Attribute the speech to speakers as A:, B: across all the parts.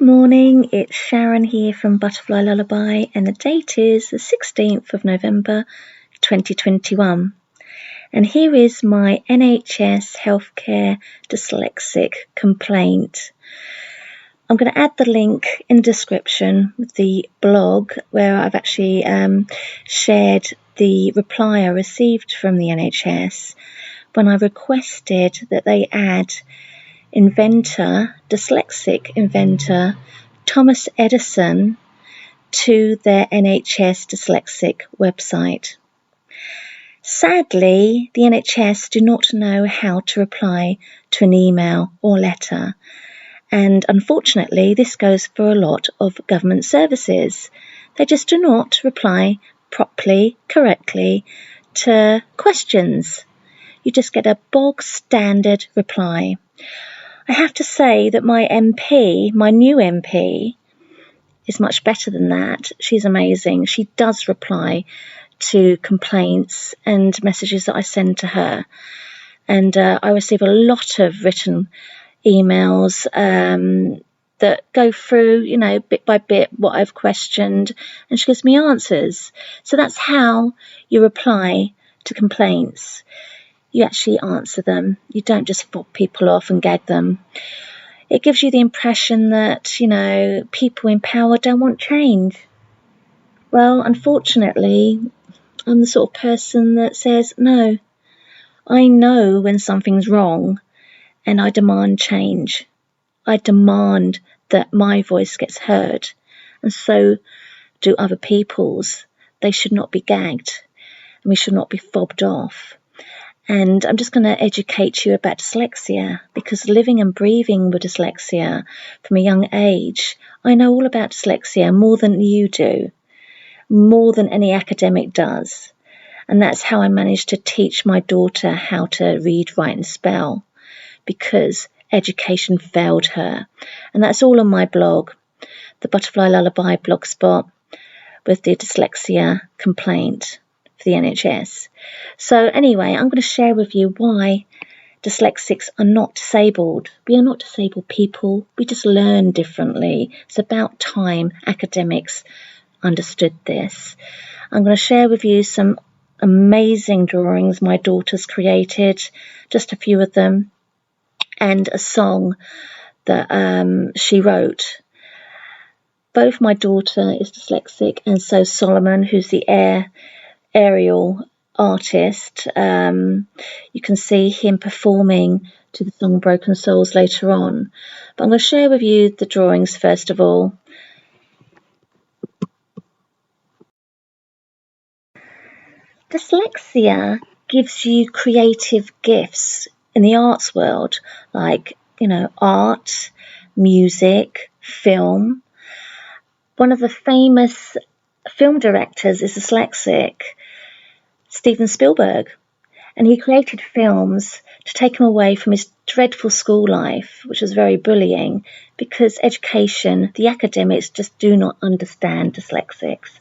A: Morning, it's Sharon here from Butterfly Lullaby, and the date is the 16th of November 2021. And here is my NHS healthcare dyslexic complaint. I'm going to add the link in the description with the blog where I've actually shared the reply I received from the NHS when I requested that they add dyslexic inventor Thomas Edison to their NHS dyslexic website. Sadly, the NHS do not know how to reply to an email or letter, and unfortunately this goes for a lot of government services. They just do not reply properly, correctly to questions. You just get a bog standard reply. I have to say that my new MP, is much better than that. She's amazing. She does reply to complaints and messages that I send to her. And I receive a lot of written emails that go through, bit by bit what I've questioned, and she gives me answers. So that's how you reply to complaints. You actually answer them. You don't just fob people off and gag them. It gives you the impression that, people in power don't want change. Well, unfortunately, I'm the sort of person that says, no, I know when something's wrong and I demand change. I demand that my voice gets heard, and so do other people's. They should not be gagged, and we should not be fobbed off. And I'm just going to educate you about dyslexia, because living and breathing with dyslexia from a young age, I know all about dyslexia more than you do, more than any academic does. And that's how I managed to teach my daughter how to read, write and spell, because education failed her. And that's all on my blog, the Butterfly Lullaby blogspot, with the dyslexia complaint for the NHS. So anyway, I'm going to share with you why dyslexics are not disabled. We are not disabled people. We just learn differently. It's about time academics understood this. I'm going to share with you some amazing drawings my daughter's created, just a few of them, and a song that she wrote. Both my daughter is dyslexic, and so Solomon, who's the aerial artist. You can see him performing to the song Broken Souls later on. But I'm going to share with you the drawings first of all. Dyslexia gives you creative gifts in the arts world, like, art, music, film. One of the famous film directors is dyslexic, Steven Spielberg, and he created films to take him away from his dreadful school life, which was very bullying, because education, the academics just do not understand dyslexics.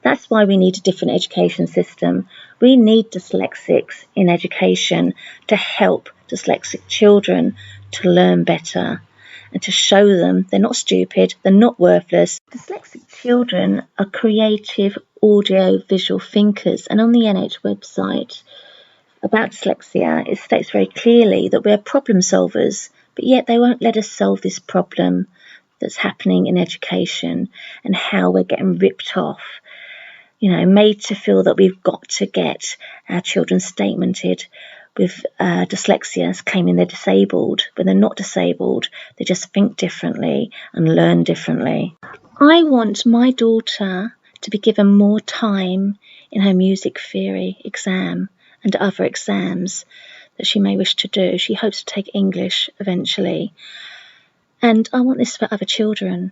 A: That's why we need a different education system. We need dyslexics in education to help dyslexic children to learn better and to show them they're not stupid, they're not worthless. Dyslexic children are creative audio-visual thinkers, and on the NH website about dyslexia, it states very clearly that we're problem solvers, but yet they won't let us solve this problem that's happening in education and how we're getting ripped off. Made to feel that we've got to get our children statemented with dyslexia, claiming they're disabled. When they're not disabled, they just think differently and learn differently. I want my daughter to be given more time in her music theory exam and other exams that she may wish to do. She hopes to take English eventually. And I want this for other children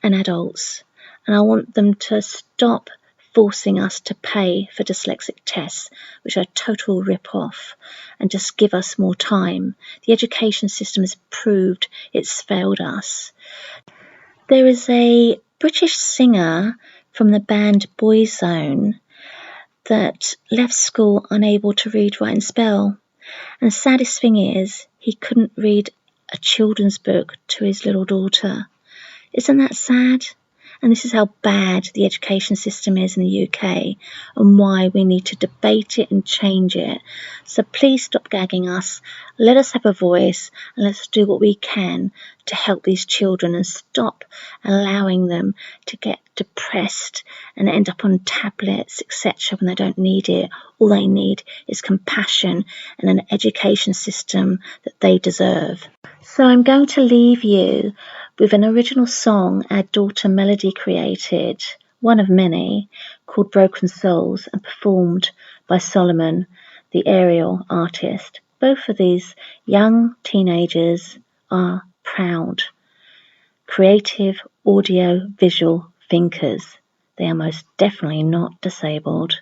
A: and adults. And I want them to stop forcing us to pay for dyslexic tests, which are a total rip-off, and just give us more time. The education system has proved it's failed us. There is a British singer from the band Boyzone that left school unable to read, write and spell. And the saddest thing is, he couldn't read a children's book to his little daughter. Isn't that sad? And this is how bad the education system is in the UK and why we need to debate it and change it. So please stop gagging us, let us have a voice, and let's do what we can to help these children and stop allowing them to get depressed and end up on tablets, etc. when they don't need it. All they need is compassion and an education system that they deserve. So I'm going to leave you with an original song our daughter Melody created, one of many, called Broken Souls, and performed by Solomon, the aerial artist. Both of these young teenagers are proud, creative, audio-visual thinkers. They are most definitely not disabled.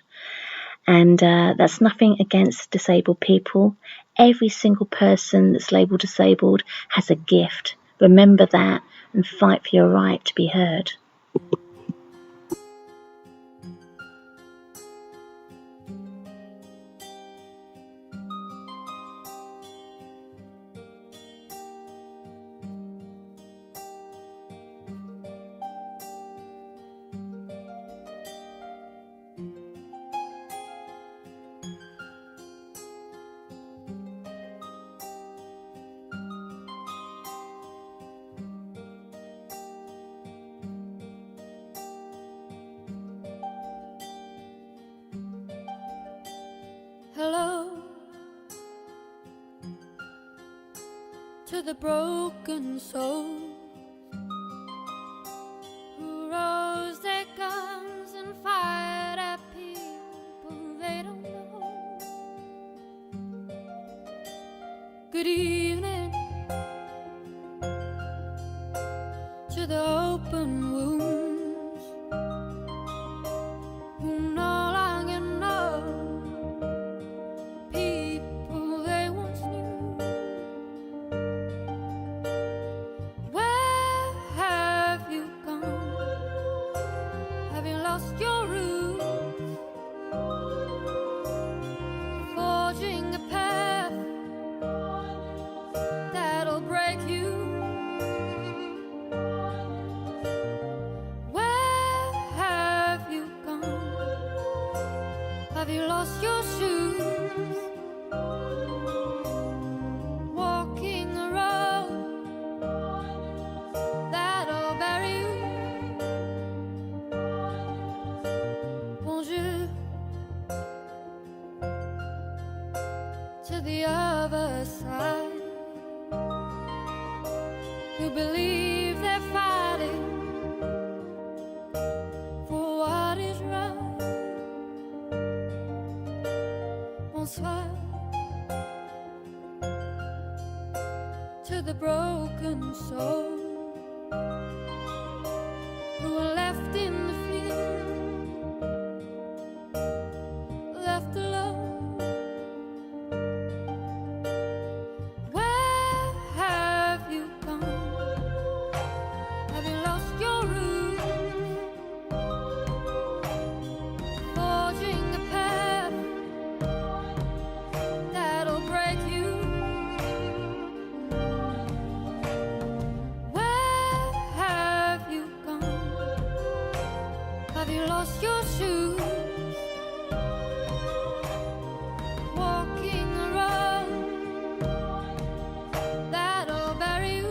A: And that's nothing against disabled people. Every single person that's labelled disabled has a gift. Remember that and fight for your right to be heard.
B: Hello to the broken souls who rose their guns and fired at people they don't know. Good evening to the open wounds who no longer know people they once knew. Where have you gone? Have you lost your roots? Forging a path that'll break you. Where have you gone? Have you lost your shoes? Walking a road that'll bury you. Bonjour to the other side who believe they're fighting for what is right. Bonsoir to the broken soul who are left in the field, left alone. Where have you gone? Have you lost your roots? Forging a path that'll break you. Where have you gone? Have you lost your shoes? Walking a road that'll bury you.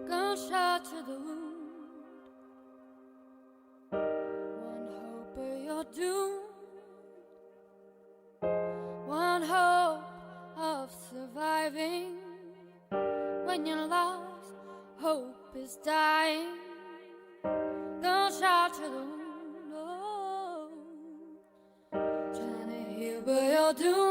B: Gunshot to the wound, one hope of your doom, one hope of surviving. When you're lost, hope is dying. Gunshot to the wound, oh, trying to heal but you're doomed.